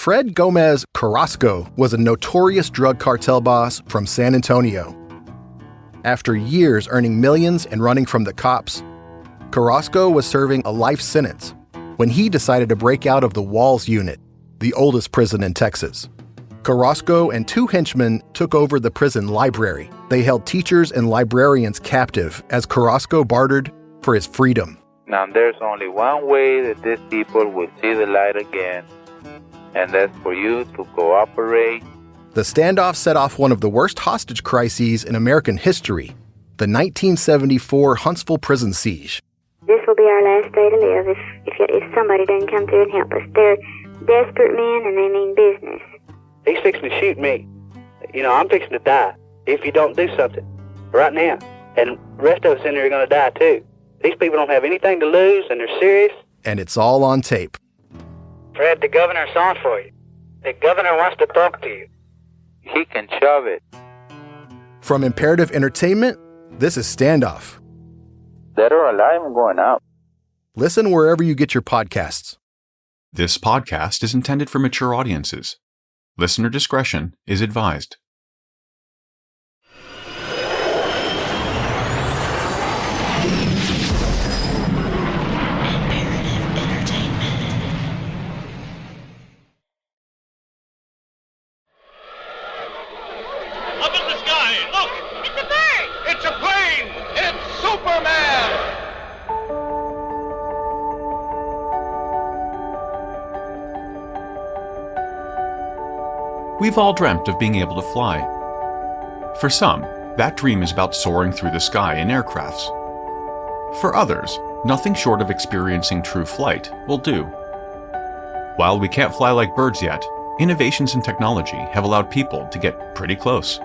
Fred Gomez Carrasco was a notorious drug cartel boss from San Antonio. After years earning millions and running from the cops, Carrasco was serving a life sentence when he decided to break out of the Walls Unit, the oldest prison in Texas. Carrasco and two henchmen took over the prison library. They held teachers and librarians captive as Carrasco bartered for his freedom. Now there's only one way that these people will see the light again, and that's for you to cooperate. The standoff set off one of the worst hostage crises in American history, the 1974 Huntsville prison siege. This will be our last day to live if somebody doesn't come through and help us. They're desperate men and they mean business. He's fixing to shoot me. I'm fixing to die if you don't do something right now. And the rest of us in there are going to die too. These people don't have anything to lose and they're serious. And it's all on tape. Fred, the governor's on for you. The governor wants to talk to you. He can shove it. From Imperative Entertainment, this is Standoff. Dead or alive, I'm going out. Listen wherever you get your podcasts. This podcast is intended for mature audiences. Listener discretion is advised. Up in the sky, look! It's a bird! It's a plane! It's Superman! We've all dreamt of being able to fly. For some, that dream is about soaring through the sky in aircrafts. For others, nothing short of experiencing true flight will do. While we can't fly like birds yet, innovations in technology have allowed people to get pretty close.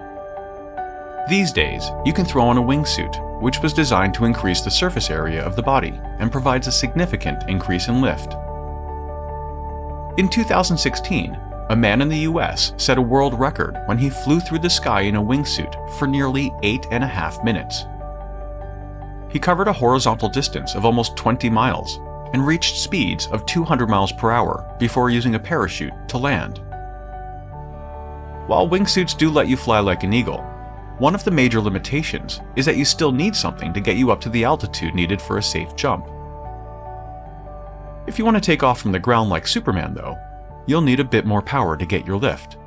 These days, you can throw on a wingsuit, which was designed to increase the surface area of the body and provides a significant increase in lift. In 2016, a man in the US set a world record when he flew through the sky in a wingsuit for nearly 8.5 minutes. He covered a horizontal distance of almost 20 miles and reached speeds of 200 miles per hour before using a parachute to land. While wingsuits do let you fly like an eagle, one of the major limitations is that you still need something to get you up to the altitude needed for a safe jump. If you want to take off from the ground like Superman, though, you'll need a bit more power to get your lift.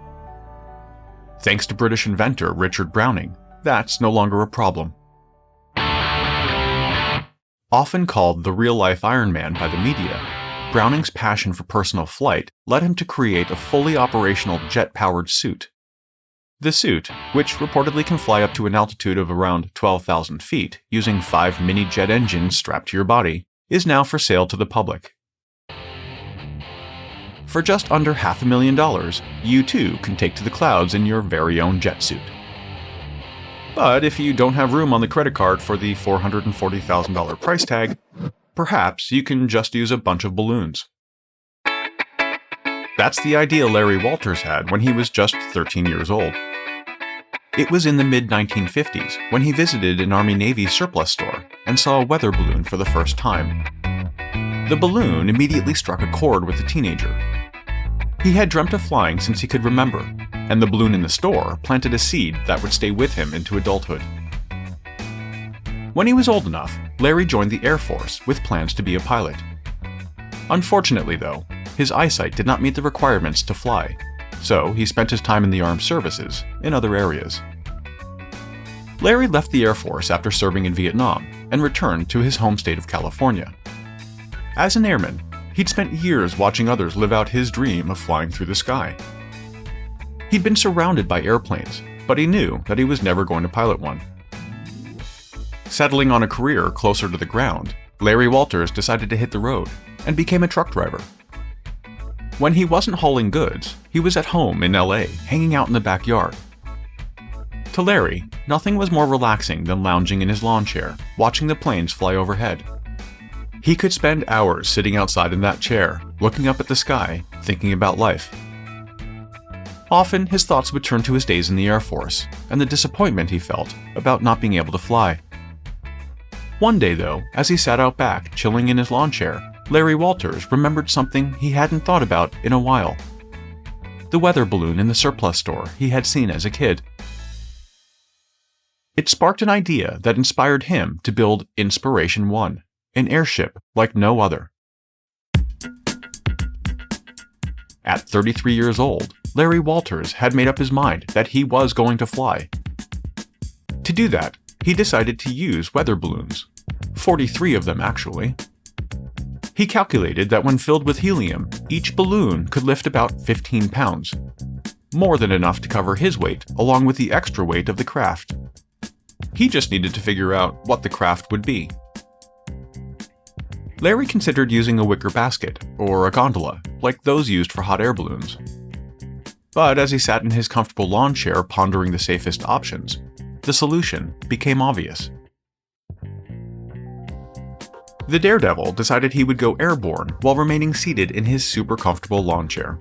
Thanks to British inventor Richard Browning, that's no longer a problem. Often called the real-life Iron Man by the media, Browning's passion for personal flight led him to create a fully operational jet-powered suit. The suit, which reportedly can fly up to an altitude of around 12,000 feet using 5 mini-jet engines strapped to your body, is now for sale to the public. For just under $500,000, you too can take to the clouds in your very own jet suit. But if you don't have room on the credit card for the $440,000 price tag, perhaps you can just use a bunch of balloons. That's the idea Larry Walters had when he was just 13 years old. It was in the mid-1950s when he visited an Army-Navy surplus store and saw a weather balloon for the first time. The balloon immediately struck a chord with the teenager. He had dreamt of flying since he could remember, and the balloon in the store planted a seed that would stay with him into adulthood. When he was old enough, Larry joined the Air Force with plans to be a pilot. Unfortunately, though, his eyesight did not meet the requirements to fly, so he spent his time in the armed services in other areas. Larry left the Air Force after serving in Vietnam and returned to his home state of California. As an airman, he'd spent years watching others live out his dream of flying through the sky. He'd been surrounded by airplanes, but he knew that he was never going to pilot one. Settling on a career closer to the ground, Larry Walters decided to hit the road and became a truck driver. When he wasn't hauling goods, he was at home in LA, hanging out in the backyard. To Larry, nothing was more relaxing than lounging in his lawn chair, watching the planes fly overhead. He could spend hours sitting outside in that chair, looking up at the sky, thinking about life. Often, his thoughts would turn to his days in the Air Force, and the disappointment he felt about not being able to fly. One day, though, as he sat out back, chilling in his lawn chair, Larry Walters remembered something he hadn't thought about in a while. the weather balloon in the surplus store he had seen as a kid. It sparked an idea that inspired him to build Inspiration 1, an airship like no other. At 33 years old, Larry Walters had made up his mind that he was going to fly. To do that, he decided to use weather balloons, 43 of them actually. He calculated that when filled with helium, each balloon could lift about 15 pounds, more than enough to cover his weight along with the extra weight of the craft. He just needed to figure out what the craft would be. Larry considered using a wicker basket, or a gondola, like those used for hot air balloons. But as he sat in his comfortable lawn chair pondering the safest options, the solution became obvious. The daredevil decided he would go airborne while remaining seated in his super comfortable lawn chair.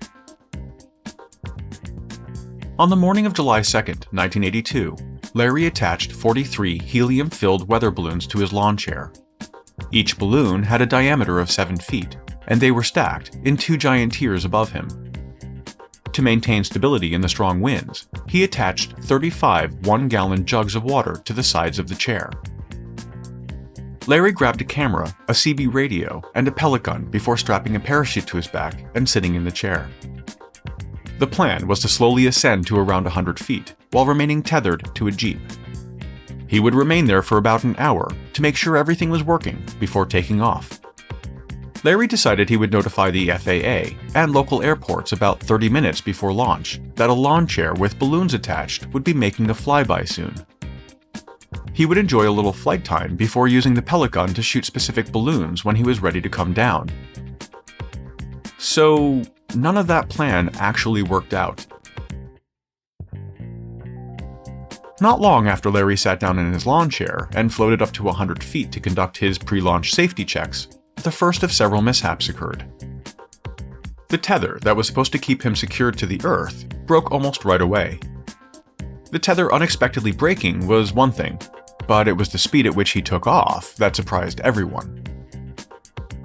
On the morning of July 2nd, 1982, Larry attached 43 helium-filled weather balloons to his lawn chair. Each balloon had a diameter of 7 feet, and they were stacked in 2 giant tiers above him. To maintain stability in the strong winds, he attached 35 one-gallon jugs of water to the sides of the chair. Larry grabbed a camera, a CB radio, and a pellet gun before strapping a parachute to his back and sitting in the chair. The plan was to slowly ascend to around 100 feet, while remaining tethered to a jeep. He would remain there for about an hour to make sure everything was working before taking off. Larry decided he would notify the FAA and local airports about 30 minutes before launch that a lawn chair with balloons attached would be making a flyby soon. He would enjoy a little flight time before using the pellet gun to shoot specific balloons when he was ready to come down. So, none of that plan actually worked out. Not long after Larry sat down in his lawn chair and floated up to 100 feet to conduct his pre-launch safety checks, the first of several mishaps occurred. The tether that was supposed to keep him secured to the earth broke almost right away. The tether unexpectedly breaking was one thing, but it was the speed at which he took off that surprised everyone.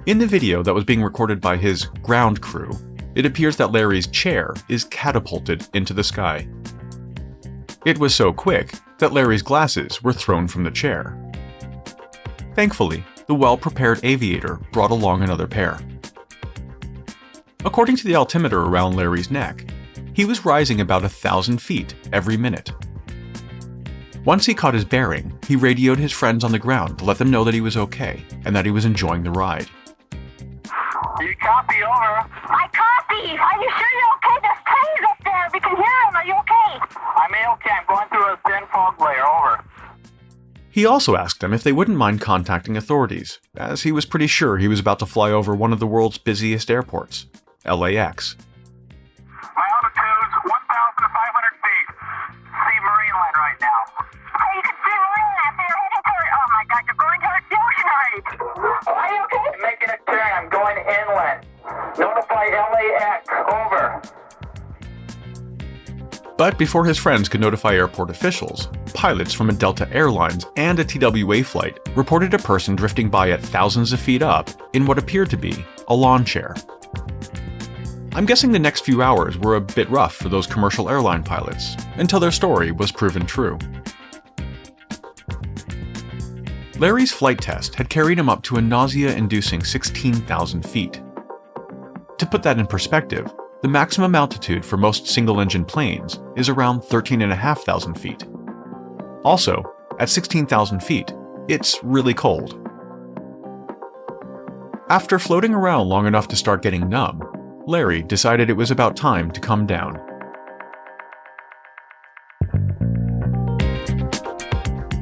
In the video that was being recorded by his ground crew, it appears that Larry's chair is catapulted into the sky. It was so quick that Larry's glasses were thrown from the chair. Thankfully, the well-prepared aviator brought along another pair. According to the altimeter around Larry's neck, he was rising about 1,000 feet every minute. Once he caught his bearing, he radioed his friends on the ground to let them know that he was okay and that he was enjoying the ride. You copy, over. I copy. Are you sure you're okay? There's planes up there. We can hear them. Are you okay? I'm okay. I'm going through a thin fog layer, over. He also asked them if they wouldn't mind contacting authorities, as he was pretty sure he was about to fly over one of the world's busiest airports, LAX. My altitude's 1,500 feet. See marine line right now. Oh, you can see marine out there heading toward. Oh my God, you're going towards the ocean already. Are you okay? I'm making a turn. I'm going inland. Notify LAX, over. But before his friends could notify airport officials, pilots from a Delta Airlines and a TWA flight reported a person drifting by at thousands of feet up in what appeared to be a lawn chair. I'm guessing the next few hours were a bit rough for those commercial airline pilots, until their story was proven true. Larry's flight test had carried him up to a nausea-inducing 16,000 feet. To put that in perspective, the maximum altitude for most single-engine planes is around 13,500 feet. Also, at 16,000 feet, it's really cold. After floating around long enough to start getting numb, Larry decided it was about time to come down.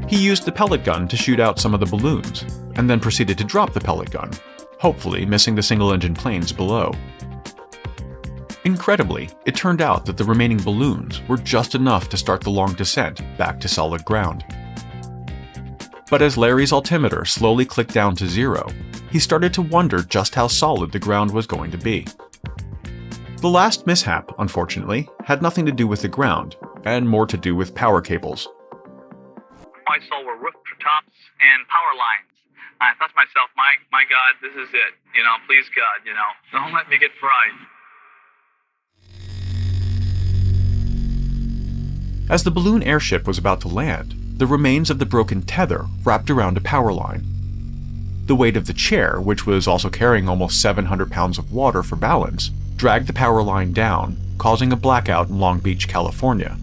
He used the pellet gun to shoot out some of the balloons, and then proceeded to drop the pellet gun, hopefully missing the single-engine planes below. Incredibly, it turned out that the remaining balloons were just enough to start the long descent back to solid ground. But as Larry's altimeter slowly clicked down to 0, he started to wonder just how solid the ground was going to be. The last mishap, unfortunately, had nothing to do with the ground, and more to do with power cables. I saw were rooftops and power lines. I thought to myself, my God, this is it. Please God, don't let me get fried. As the balloon airship was about to land, the remains of the broken tether wrapped around a power line. The weight of the chair, which was also carrying almost 700 pounds of water for balance, dragged the power line down, causing a blackout in Long Beach, California.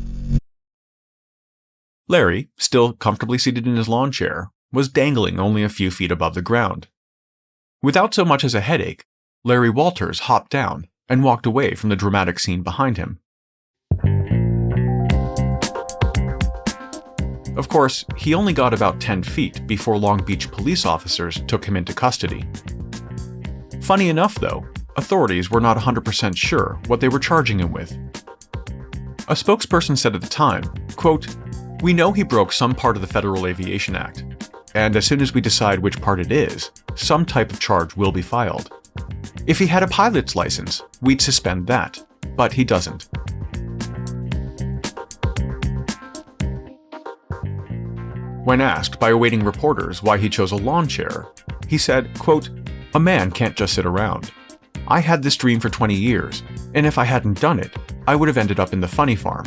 Larry, still comfortably seated in his lawn chair, was dangling only a few feet above the ground. Without so much as a headache, Larry Walters hopped down and walked away from the dramatic scene behind him. Of course, he only got about 10 feet before Long Beach police officers took him into custody. Funny enough, though, authorities were not 100% sure what they were charging him with. A spokesperson said at the time, quote, "We know he broke some part of the Federal Aviation Act, and as soon as we decide which part it is, some type of charge will be filed. If he had a pilot's license, we'd suspend that, but he doesn't." When asked by awaiting reporters why he chose a lawn chair, he said, quote, "A man can't just sit around. I had this dream for 20 years, and if I hadn't done it, I would have ended up in the funny farm.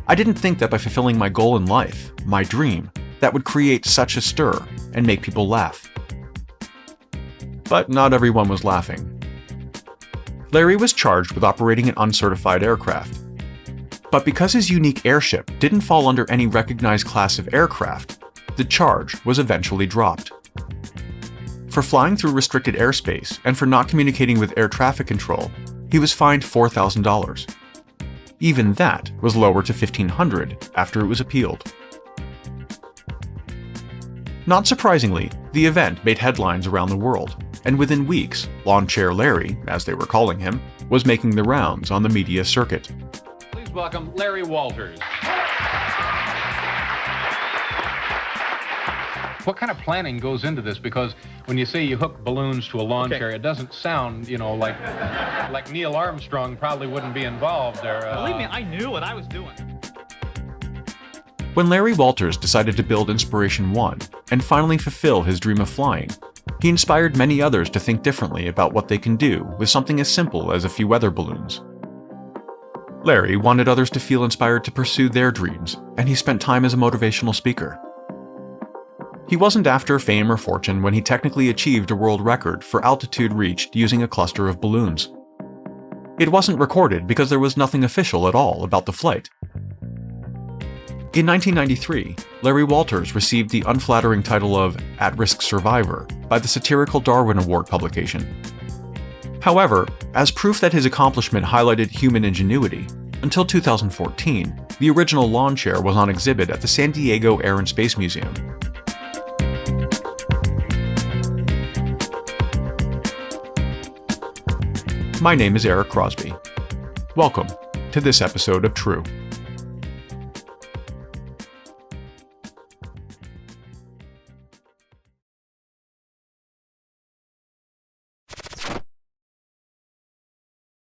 I didn't think that by fulfilling my goal in life, my dream, that would create such a stir and make people laugh." But not everyone was laughing. Larry was charged with operating an uncertified aircraft. But because his unique airship didn't fall under any recognized class of aircraft, the charge was eventually dropped. For flying through restricted airspace and for not communicating with air traffic control, he was fined $4,000. Even that was lowered to $1,500 after it was appealed. Not surprisingly, the event made headlines around the world, and within weeks, Lawn Chair Larry, as they were calling him, was making the rounds on the media circuit. Please welcome Larry Walters. What kind of planning goes into this? Because when you say you hook balloons to a lawn chair, it doesn't sound, like Neil Armstrong probably wouldn't be involved there. Believe me, I knew what I was doing. When Larry Walters decided to build Inspiration 1 and finally fulfill his dream of flying, he inspired many others to think differently about what they can do with something as simple as a few weather balloons. Larry wanted others to feel inspired to pursue their dreams, and he spent time as a motivational speaker. He wasn't after fame or fortune when he technically achieved a world record for altitude reached using a cluster of balloons. It wasn't recorded because there was nothing official at all about the flight. In 1993, Larry Walters received the unflattering title of At-Risk Survivor by the satirical Darwin Award publication. However, as proof that his accomplishment highlighted human ingenuity, until 2014, the original lawn chair was on exhibit at the San Diego Air and Space Museum. My name is Eric Crosby. Welcome to this episode of True.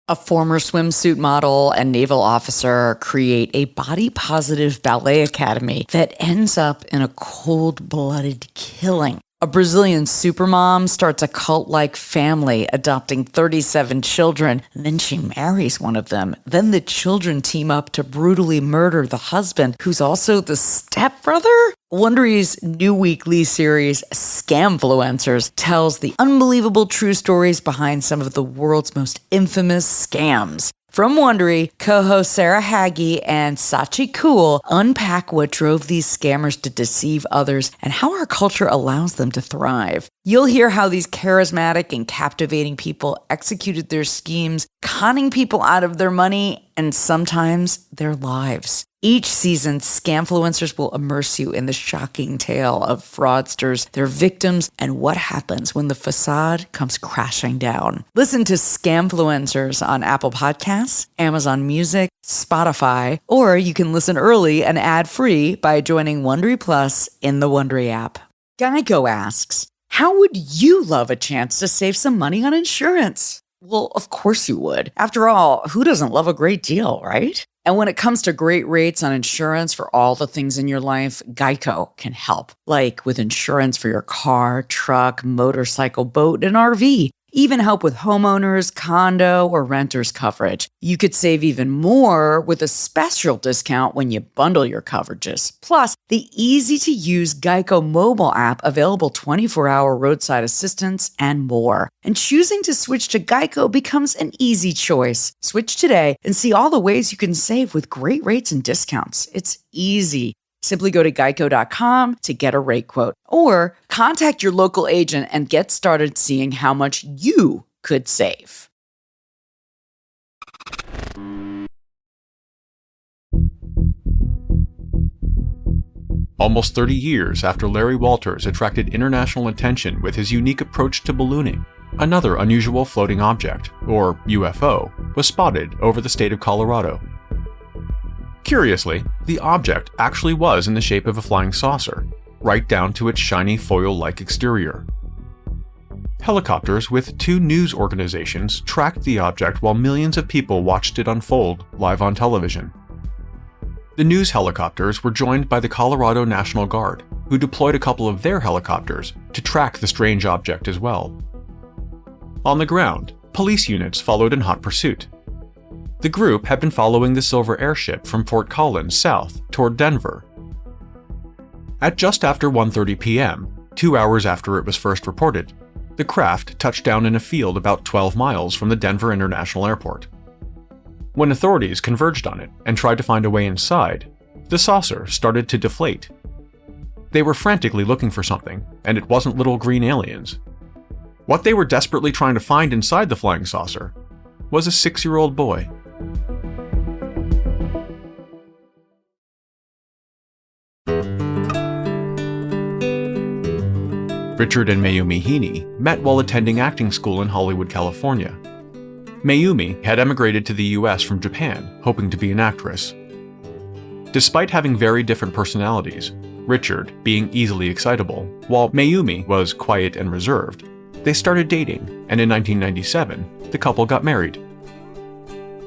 A former swimsuit model and naval officer create a body-positive ballet academy that ends up in a cold-blooded killing. A Brazilian supermom starts a cult-like family, adopting 37 children, and then she marries one of them. Then the children team up to brutally murder the husband, who's also the stepbrother? Wondery's new weekly series, Scamfluencers, tells the unbelievable true stories behind some of the world's most infamous scams. From Wondery, co-hosts Sarah Hagee and Sachi Cool unpack what drove these scammers to deceive others and how our culture allows them to thrive. You'll hear how these charismatic and captivating people executed their schemes, conning people out of their money and sometimes their lives. Each season, Scamfluencers will immerse you in the shocking tale of fraudsters, their victims, and what happens when the facade comes crashing down. Listen to Scamfluencers on Apple Podcasts, Amazon Music, Spotify, or you can listen early and ad-free by joining Wondery Plus in the Wondery app. Geico asks, how would you love a chance to save some money on insurance? Well, of course you would. After all, who doesn't love a great deal, right? And when it comes to great rates on insurance for all the things in your life, Geico can help. Like with insurance for your car, truck, motorcycle, boat, and RV. even help with homeowners, condo, or renters coverage. You could save even more with a special discount when you bundle your coverages. Plus, the easy-to-use Geico mobile app available 24-hour roadside assistance and more. And choosing to switch to Geico becomes an easy choice. Switch today and see all the ways you can save with great rates and discounts. It's easy. Simply go to geico.com to get a rate quote or contact your local agent and get started seeing how much you could save. Almost 30 years after Larry Walters attracted international attention with his unique approach to ballooning, another unusual floating object, or UFO, was spotted over the state of Colorado. Curiously, the object actually was in the shape of a flying saucer, right down to its shiny foil-like exterior. Helicopters with two news organizations tracked the object while millions of people watched it unfold live on television. The news helicopters were joined by the Colorado National Guard, who deployed a couple of their helicopters to track the strange object as well. On the ground, police units followed in hot pursuit. The group had been following the silver airship from Fort Collins south toward Denver. At just after 1:30 p.m., 2 hours after it was first reported, the craft touched down in a field about 12 miles from the Denver International Airport. When authorities converged on it and tried to find a way inside, the saucer started to deflate. They were frantically looking for something, and it wasn't little green aliens. What they were desperately trying to find inside the flying saucer was a 6-year-old boy. Richard and Mayumi Heene met while attending acting school in Hollywood, California. Mayumi had emigrated to the US from Japan, hoping to be an actress. Despite having very different personalities, Richard being easily excitable, while Mayumi was quiet and reserved, they started dating, and in 1997, the couple got married.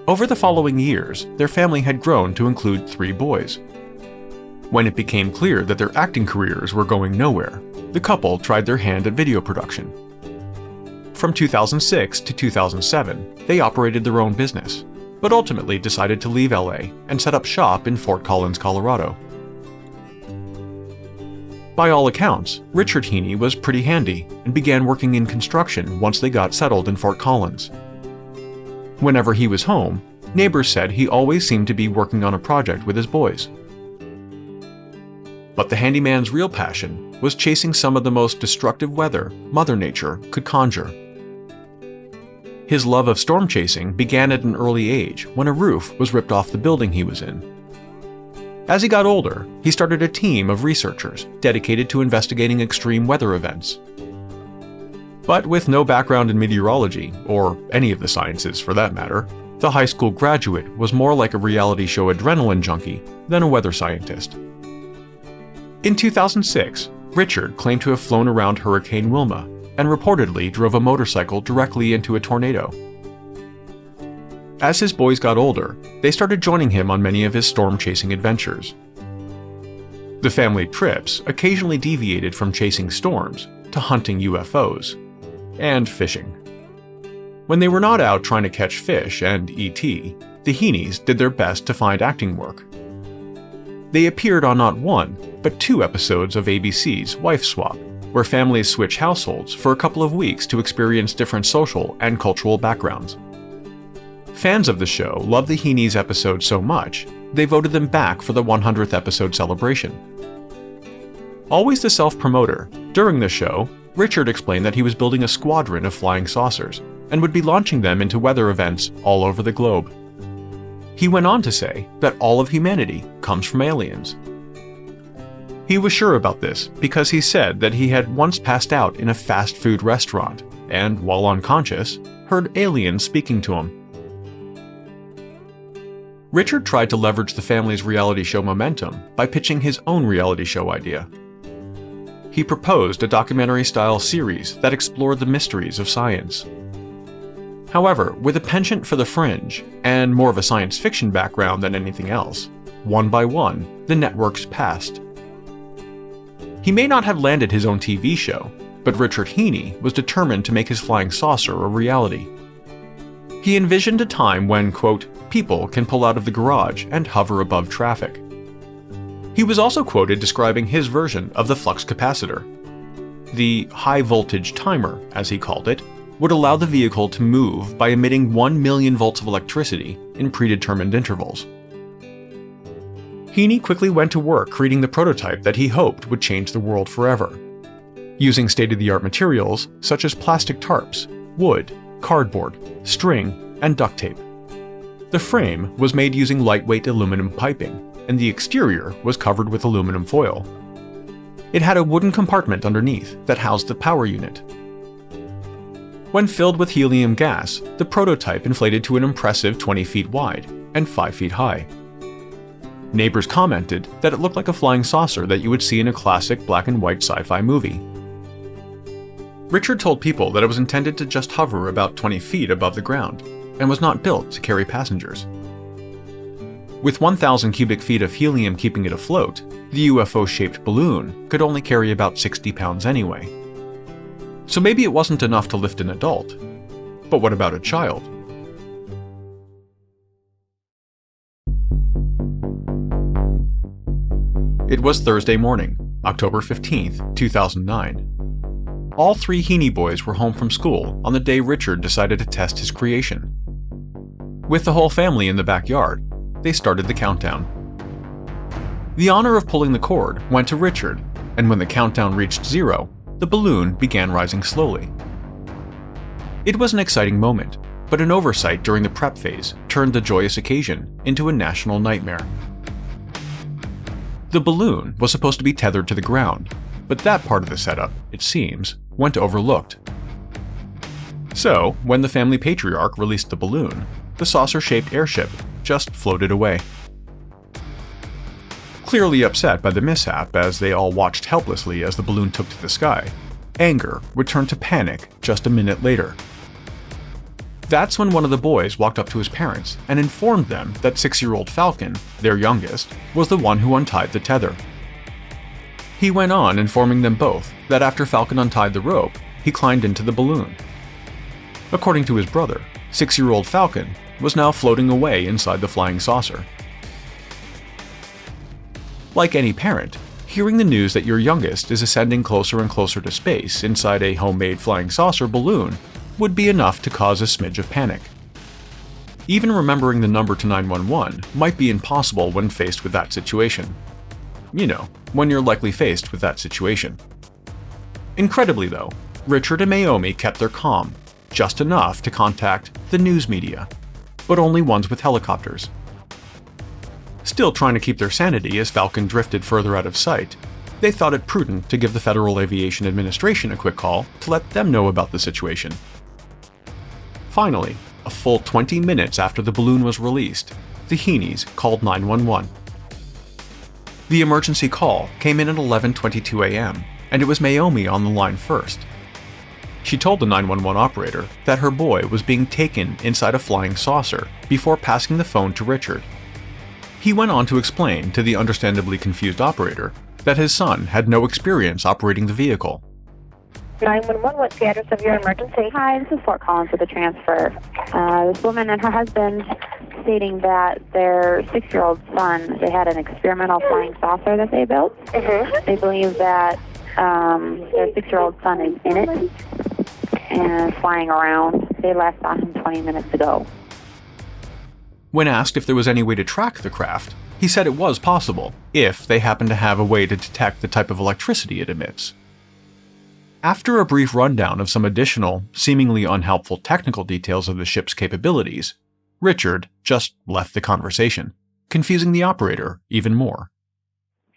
Over the following years, their family had grown to include 3 boys. When it became clear that their acting careers were going nowhere, the couple tried their hand at video production. From 2006 to 2007, they operated their own business, but ultimately decided to leave LA and set up shop in Fort Collins, Colorado. By all accounts, Richard Heene was pretty handy and began working in construction once they got settled in Fort Collins. Whenever he was home, neighbors said he always seemed to be working on a project with his boys. But the handyman's real passion was chasing some of the most destructive weather Mother Nature could conjure. His love of storm chasing began at an early age when a roof was ripped off the building he was in. As he got older, he started a team of researchers dedicated to investigating extreme weather events. But with no background in meteorology, or any of the sciences for that matter, the high school graduate was more like a reality show adrenaline junkie than a weather scientist. In 2006, Richard claimed to have flown around Hurricane Wilma and reportedly drove a motorcycle directly into a tornado. As his boys got older, they started joining him on many of his storm-chasing adventures. The family trips occasionally deviated from chasing storms to hunting UFOs and fishing. When they were not out trying to catch fish and E.T., the Heenes did their best to find acting work. They appeared on not one, but 2 episodes of ABC's Wife Swap, where families switch households for a couple of weeks to experience different social and cultural backgrounds. Fans of the show loved the Heenes' episode so much, they voted them back for the 100th episode celebration. Always the self-promoter, during the show, Richard explained that he was building a squadron of flying saucers and would be launching them into weather events all over the globe. He went on to say that all of humanity comes from aliens. He was sure about this because he said that he had once passed out in a fast food restaurant and, while unconscious, heard aliens speaking to him. Richard tried to leverage the family's reality show momentum by pitching his own reality show idea. He proposed a documentary-style series that explored the mysteries of science. However, with a penchant for the fringe, and more of a science fiction background than anything else, one by one, the networks passed. He may not have landed his own TV show, but Richard Heene was determined to make his flying saucer a reality. He envisioned a time when, quote, people can pull out of the garage and hover above traffic. He was also quoted describing his version of the flux capacitor. The high-voltage timer, as he called it, would allow the vehicle to move by emitting 1 million volts of electricity in predetermined intervals. Heene quickly went to work creating the prototype that he hoped would change the world forever. Using state-of-the-art materials such as plastic tarps, wood, cardboard, string, and duct tape. The frame was made using lightweight aluminum piping, and the exterior was covered with aluminum foil. It had a wooden compartment underneath that housed the power unit. When filled with helium gas, the prototype inflated to an impressive 20 feet wide and 5 feet high. Neighbors commented that it looked like a flying saucer that you would see in a classic black and white sci-fi movie. Richard told people that it was intended to just hover about 20 feet above the ground and was not built to carry passengers. With 1,000 cubic feet of helium keeping it afloat, the UFO-shaped balloon could only carry about 60 pounds anyway. So maybe it wasn't enough to lift an adult. But what about a child? It was Thursday morning, October 15th, 2009. All 3 Heene boys were home from school on the day Richard decided to test his creation. With the whole family in the backyard, they started the countdown. The honor of pulling the cord went to Richard, and when the countdown reached 0, the balloon began rising slowly. It was an exciting moment, but an oversight during the prep phase turned the joyous occasion into a national nightmare. The balloon was supposed to be tethered to the ground, but that part of the setup, it seems, went overlooked. So, when the family patriarch released the balloon, the saucer-shaped airship just floated away. Clearly upset by the mishap as they all watched helplessly as the balloon took to the sky, anger would turn to panic just a minute later. That's when one of the boys walked up to his parents and informed them that 6-year-old Falcon, their youngest, was the one who untied the tether. He went on informing them both that after Falcon untied the rope, he climbed into the balloon. According to his brother, 6-year-old Falcon was now floating away inside the flying saucer. Like any parent, hearing the news that your youngest is ascending closer and closer to space inside a homemade flying saucer balloon would be enough to cause a smidge of panic. Even remembering the number to 911 might be impossible when faced with that situation. You know, when you're likely faced with that situation. Incredibly though, Richard and Naomi kept their calm, just enough to contact the news media, but only ones with helicopters. Still trying to keep their sanity as Falcon drifted further out of sight, they thought it prudent to give the Federal Aviation Administration a quick call to let them know about the situation. Finally, a full 20 minutes after the balloon was released, the Heenes called 911. The emergency call came in at 11:22 a.m., and it was Naomi on the line first. She told the 911 operator that her boy was being taken inside a flying saucer before passing the phone to Richard. He went on to explain to the understandably confused operator that his son had no experience operating the vehicle. 911, what's the address of your emergency? Hi, this is Fort Collins for the transfer. This woman and her husband stating that their 6-year-old son, they had an experimental flying saucer that they built. They believe that their 6-year-old son is in it and flying around. They last saw him 20 minutes ago. When asked if there was any way to track the craft, he said it was possible, if they happened to have a way to detect the type of electricity it emits. After a brief rundown of some additional, seemingly unhelpful technical details of the ship's capabilities, Richard just left the conversation, confusing the operator even more.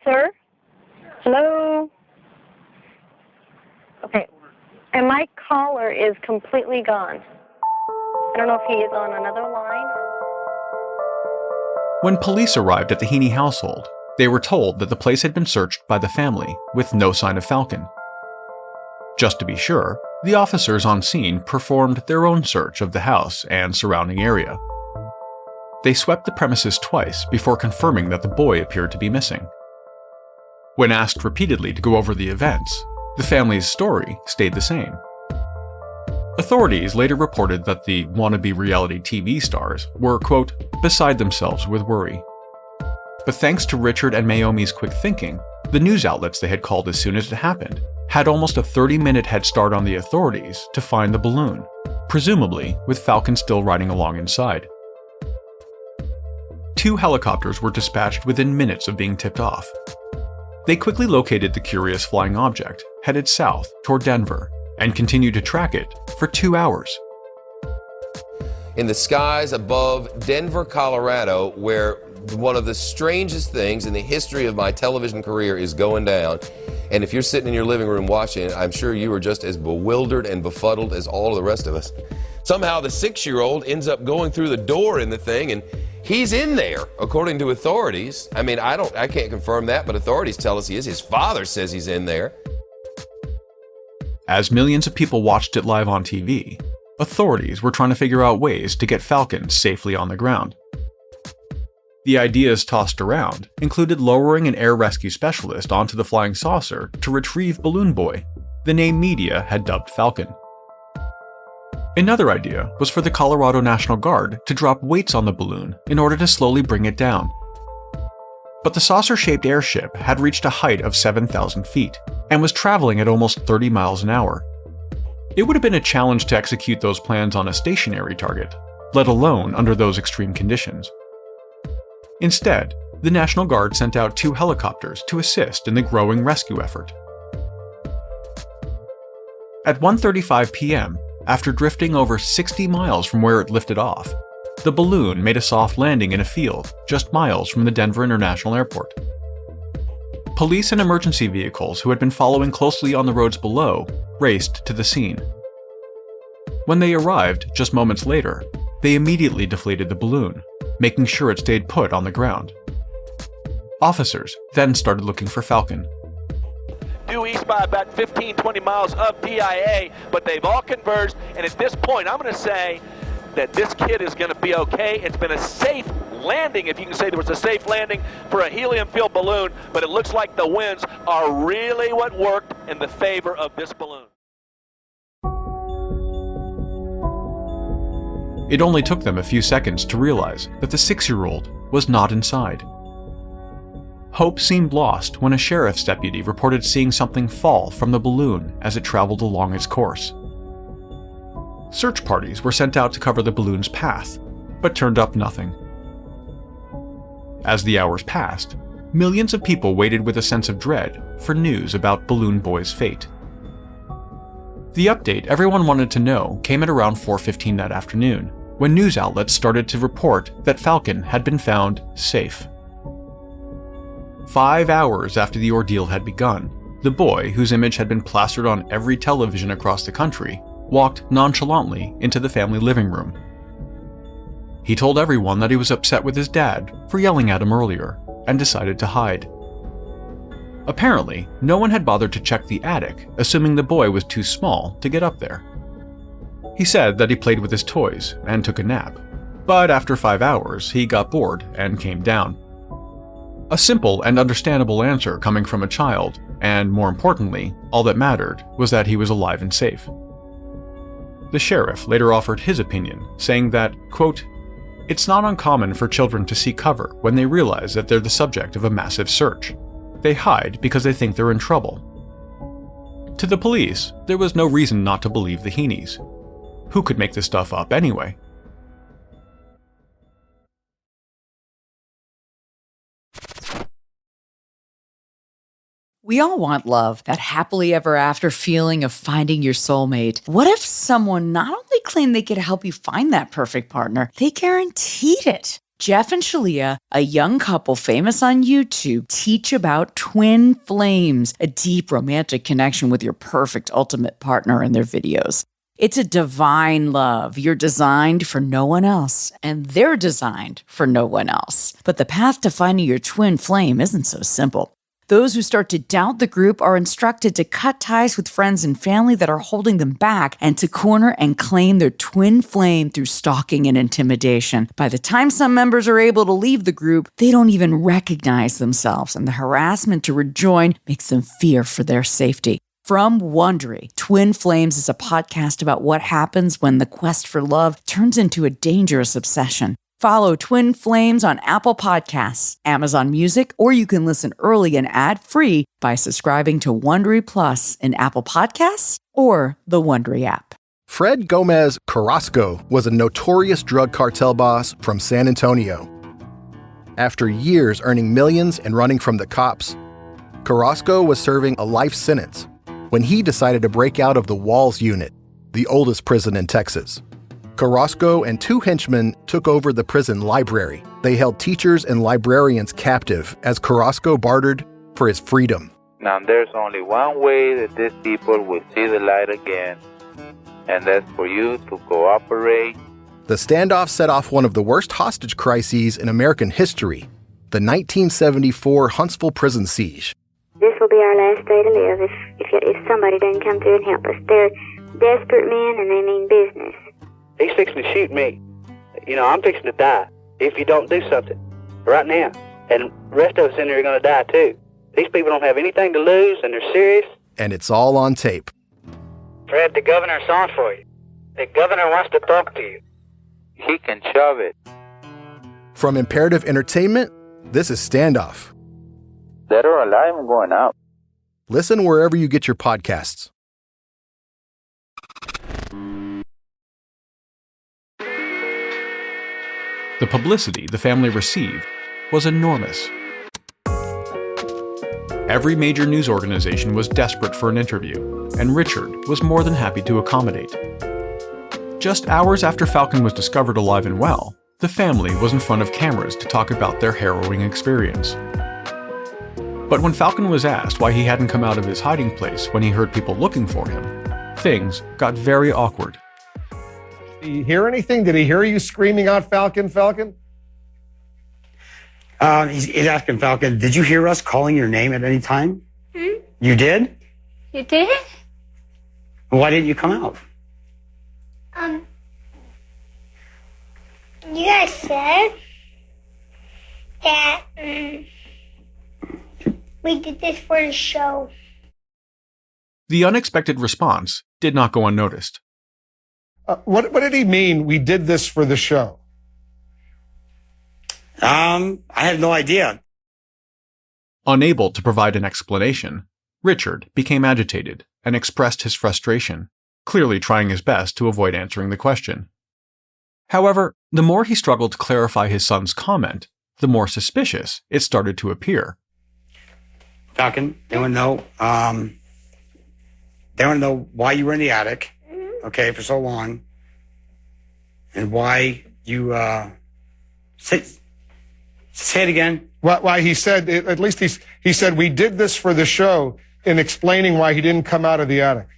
Sir? Hello? Okay. And my caller is completely gone. I don't know if he is on another line. When police arrived at the Heene household, they were told that the place had been searched by the family with no sign of Falcon. Just to be sure, the officers on scene performed their own search of the house and surrounding area. They swept the premises twice before confirming that the boy appeared to be missing. When asked repeatedly to go over the events, The family's story stayed the same. Authorities later reported that the wannabe reality TV stars were, quote, beside themselves with worry. But thanks to Richard and Naomi's quick thinking, the news outlets they had called as soon as it happened had almost a 30-minute head start on the authorities to find the balloon, presumably with Falcon still riding along inside. 2 helicopters were dispatched within minutes of being tipped off. They quickly located the curious flying object, headed south toward Denver, and continued to track it for 2 hours. In the skies above Denver, Colorado, where one of the strangest things in the history of my television career is going down. And if you're sitting in your living room watching it, I'm sure you are just as bewildered and befuddled as all of the rest of us. Somehow the 6-year-old ends up going through the door in the thing, and he's in there, according to authorities. I mean, I can't confirm that, but authorities tell us he is. His father says he's in there. As millions of people watched it live on TV, authorities were trying to figure out ways to get Falcon safely on the ground. The ideas tossed around included lowering an air rescue specialist onto the flying saucer to retrieve Balloon Boy, the name media had dubbed Falcon. Another idea was for the Colorado National Guard to drop weights on the balloon in order to slowly bring it down. But the saucer-shaped airship had reached a height of 7,000 feet and was traveling at almost 30 miles an hour. It would have been a challenge to execute those plans on a stationary target, let alone under those extreme conditions. Instead, the National Guard sent out 2 helicopters to assist in the growing rescue effort. At 1:35 p.m., after drifting over 60 miles from where it lifted off, the balloon made a soft landing in a field just miles from the Denver International Airport. Police and emergency vehicles who had been following closely on the roads below raced to the scene. When they arrived just moments later, they immediately deflated the balloon, making sure it stayed put on the ground. Officers then started looking for Falcon. Due east by about 15-20 miles of DIA, but they've all converged, and at this point I'm going to say that this kid is going to be okay. It's been a safe landing, if you can say there was a safe landing for a helium-filled balloon, but it looks like the winds are really what worked in the favor of this balloon. It only took them a few seconds to realize that the 6-year-old was not inside. Hope seemed lost when a sheriff's deputy reported seeing something fall from the balloon as it traveled along its course. Search parties were sent out to cover the balloon's path, but turned up nothing. As the hours passed, millions of people waited with a sense of dread for news about Balloon Boy's fate. The update everyone wanted to know came at around 4:15 that afternoon, when news outlets started to report that Falcon had been found safe. 5 hours after the ordeal had begun, the boy, whose image had been plastered on every television across the country, walked nonchalantly into the family living room. He told everyone that he was upset with his dad for yelling at him earlier, and decided to hide. Apparently, no one had bothered to check the attic, assuming the boy was too small to get up there. He said that he played with his toys and took a nap, but after 5 hours, he got bored and came down. A simple and understandable answer coming from a child, and more importantly, all that mattered was that he was alive and safe. The sheriff later offered his opinion, saying that, quote, "It's not uncommon for children to seek cover when they realize that they're the subject of a massive search. They hide because they think they're in trouble." To the police, there was no reason not to believe the Heenes. Who could make this stuff up anyway? We all want love, that happily ever after feeling of finding your soulmate. What if someone not only claimed they could help you find that perfect partner, they guaranteed it? Jeff and Shalia, a young couple famous on YouTube, teach about twin flames, a deep romantic connection with your perfect ultimate partner in their videos. It's a divine love. You're designed for no one else, and they're designed for no one else. But the path to finding your twin flame isn't so simple. Those who start to doubt the group are instructed to cut ties with friends and family that are holding them back and to corner and claim their twin flame through stalking and intimidation. By the time some members are able to leave the group, they don't even recognize themselves, and the harassment to rejoin makes them fear for their safety. From Wondery, Twin Flames is a podcast about what happens when the quest for love turns into a dangerous obsession. Follow Twin Flames on Apple Podcasts, Amazon Music, or you can listen early and ad-free by subscribing to Wondery Plus in Apple Podcasts or the Wondery app. Fred Gomez Carrasco was a notorious drug cartel boss from San Antonio. After years earning millions and running from the cops, Carrasco was serving a life sentence when he decided to break out of the Walls Unit, the oldest prison in Texas. Carrasco and 2 henchmen took over the prison library. They held teachers and librarians captive as Carrasco bartered for his freedom. Now there's only one way that these people will see the light again, and that's for you to cooperate. The standoff set off one of the worst hostage crises in American history, the 1974 Huntsville prison siege. This will be our last day to live if somebody doesn't come through and help us. They're desperate men and they mean business. He's fixing to shoot me. I'm fixing to die if you don't do something right now. And the rest of us in here are going to die too. These people don't have anything to lose and they're serious. And it's all on tape. Fred, the governor's on for you. The governor wants to talk to you. He can shove it. From Imperative Entertainment, this is Standoff. Dead or alive, I'm going out. Listen wherever you get your podcasts. The publicity the family received was enormous. Every major news organization was desperate for an interview, and Richard was more than happy to accommodate. Just hours after Falcon was discovered alive and well, the family was in front of cameras to talk about their harrowing experience. But when Falcon was asked why he hadn't come out of his hiding place when he heard people looking for him, things got very awkward. Did you hear anything? Did he hear you screaming out, Falcon, Falcon? He's asking Falcon, did you hear us calling your name at any time? You did? You did? Why didn't you come out? You guys said that we did this for the show. The unexpected response did not go unnoticed. What did he mean, we did this for the show? I have no idea. Unable to provide an explanation, Richard became agitated and expressed his frustration, clearly trying his best to avoid answering the question. However, the more he struggled to clarify his son's comment, the more suspicious it started to appear. Falcon, they want to know why you were in the attic, okay, for so long, and why you, say it again. Why he said, at least he said, we did this for the show, in explaining why he didn't come out of the attic.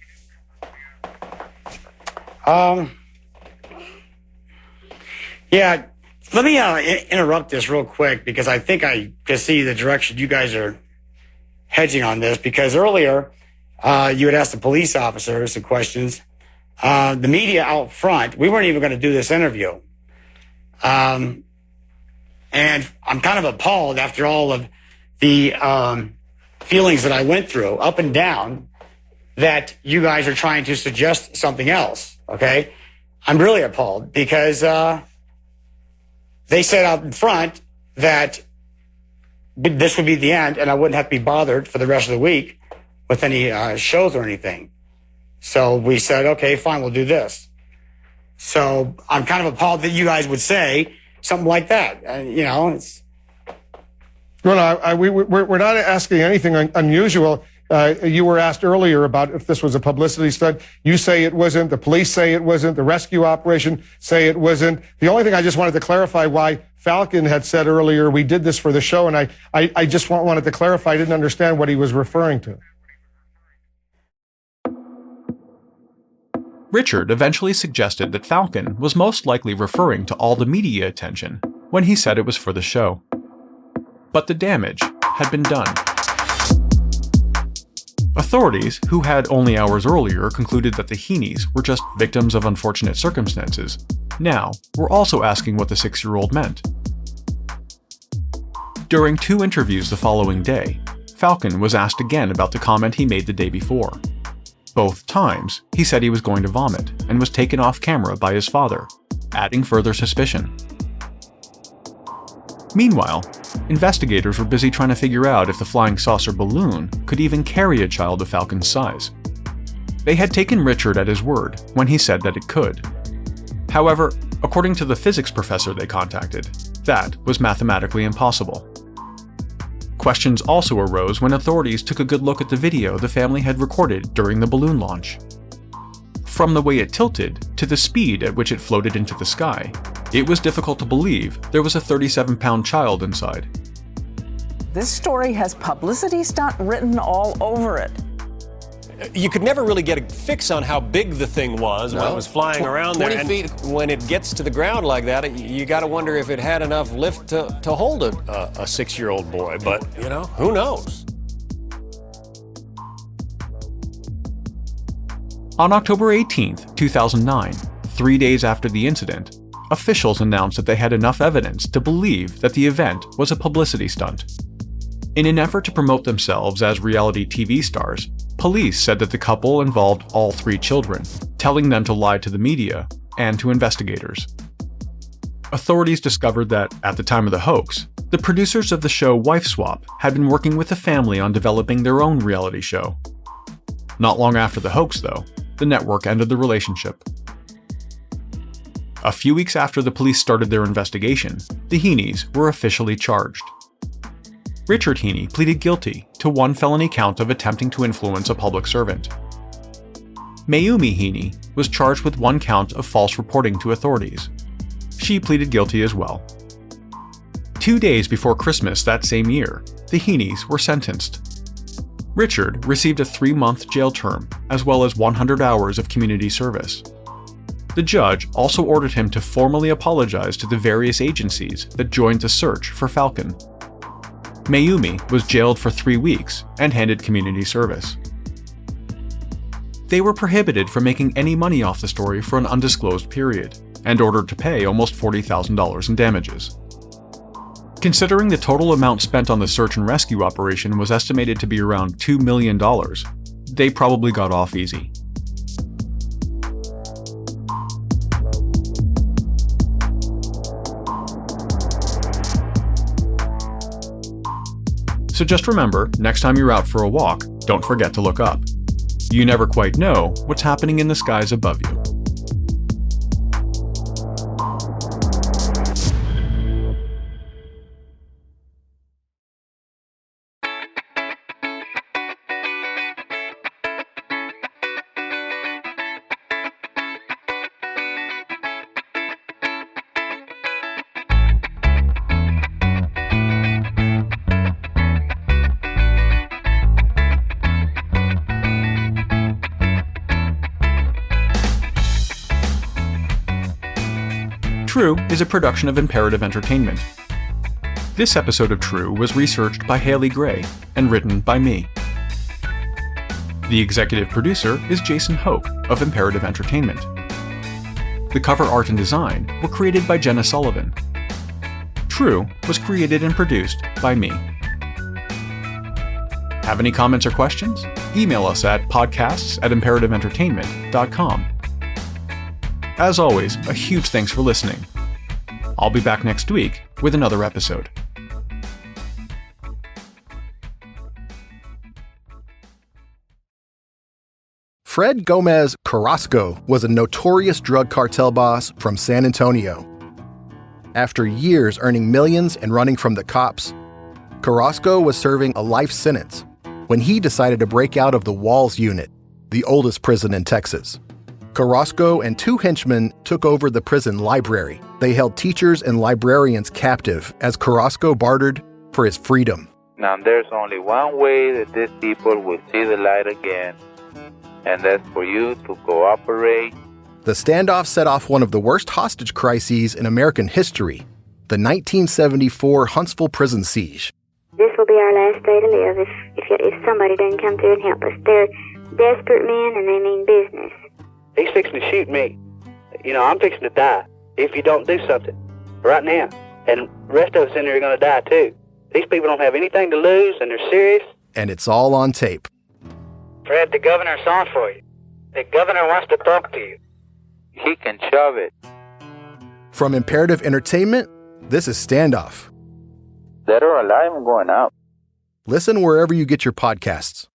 Yeah, let me interrupt this real quick because I think I can see the direction you guys are hedging on this, because earlier you had asked the police officers some questions. The media out front, we weren't even going to do this interview. And I'm kind of appalled after all of the feelings that I went through, up and down, that you guys are trying to suggest something else, okay? I'm really appalled because they said out in front that this would be the end and I wouldn't have to be bothered for the rest of the week with any shows or anything. So we said, okay, fine, we'll do this. So I'm kind of appalled that you guys would say something like that. It's... No, we're not asking anything unusual. You were asked earlier about if this was a publicity stunt. You say it wasn't. The police say it wasn't. The rescue operation say it wasn't. The only thing I just wanted to clarify why Falcon had said earlier, we did this for the show, and I just wanted to clarify. I didn't understand what he was referring to. Richard eventually suggested that Falcon was most likely referring to all the media attention when he said it was for the show. But the damage had been done. Authorities, who had only hours earlier concluded that the Heenes were just victims of unfortunate circumstances, now were also asking what the 6-year-old meant. During 2 interviews the following day, Falcon was asked again about the comment he made the day before, Both times, he said he was going to vomit and was taken off camera by his father, adding further suspicion. Meanwhile, investigators were busy trying to figure out if the flying saucer balloon could even carry a child of Falcon's size. They had taken Richard at his word when he said that it could. However, according to the physics professor they contacted, that was mathematically impossible. Questions also arose when authorities took a good look at the video the family had recorded during the balloon launch. From the way it tilted to the speed at which it floated into the sky, it was difficult to believe there was a 37-pound child inside. This story has publicity stunt written all over it. You could never really get a fix on how big the thing was when it was flying around there. 20 feet. When it gets to the ground like that, you got to wonder if it had enough lift to hold a 6-year-old boy. But, you know, who knows? On October 18, 2009, 3 days after the incident, officials announced that they had enough evidence to believe that the event was a publicity stunt. In an effort to promote themselves as reality TV stars, police said that the couple involved all 3 children, telling them to lie to the media and to investigators. Authorities discovered that, at the time of the hoax, the producers of the show Wife Swap had been working with the family on developing their own reality show. Not long after the hoax, though, the network ended the relationship. A few weeks after the police started their investigation, the Heenes were officially charged. Richard Heene pleaded guilty to 1 felony count of attempting to influence a public servant. Mayumi Heene was charged with 1 count of false reporting to authorities. She pleaded guilty as well. 2 days before Christmas that same year, the Heenes were sentenced. Richard received a 3-month jail term, as well as 100 hours of community service. The judge also ordered him to formally apologize to the various agencies that joined the search for Falcon. Mayumi was jailed for 3 weeks and handed community service. They were prohibited from making any money off the story for an undisclosed period, and ordered to pay almost $40,000 in damages. Considering the total amount spent on the search and rescue operation was estimated to be around $2 million, they probably got off easy. So just remember, next time you're out for a walk, don't forget to look up. You never quite know what's happening in the skies above you. True is a production of Imperative Entertainment. This episode of True was researched by Haley Gray and written by me. The executive producer is Jason Hoke of Imperative Entertainment. The cover art and design were created by Jenna Sullivan. True was created and produced by me. Have any comments or questions? Email us at podcasts@imperativeentertainment.com. As always, a huge thanks for listening. I'll be back next week with another episode. Fred Gomez Carrasco was a notorious drug cartel boss from San Antonio. After years earning millions and running from the cops, Carrasco was serving a life sentence when he decided to break out of the Walls Unit, the oldest prison in Texas. Carrasco and 2 henchmen took over the prison library. They held teachers and librarians captive as Carrasco bartered for his freedom. Now there's only one way that these people will see the light again, and that's for you to cooperate. The standoff set off one of the worst hostage crises in American history, the 1974 Huntsville prison siege. This will be our last day to live if somebody doesn't come through and help us. They're desperate men and they mean business. He's fixing to shoot me. You know, I'm fixing to die if you don't do something right now. And the rest of us in there are going to die too. These people don't have anything to lose and they're serious. And it's all on tape. Fred, the governor's on for you. The governor wants to talk to you. He can shove it. From Imperative Entertainment, this is Standoff. Dead or alive, I'm going out. Listen wherever you get your podcasts.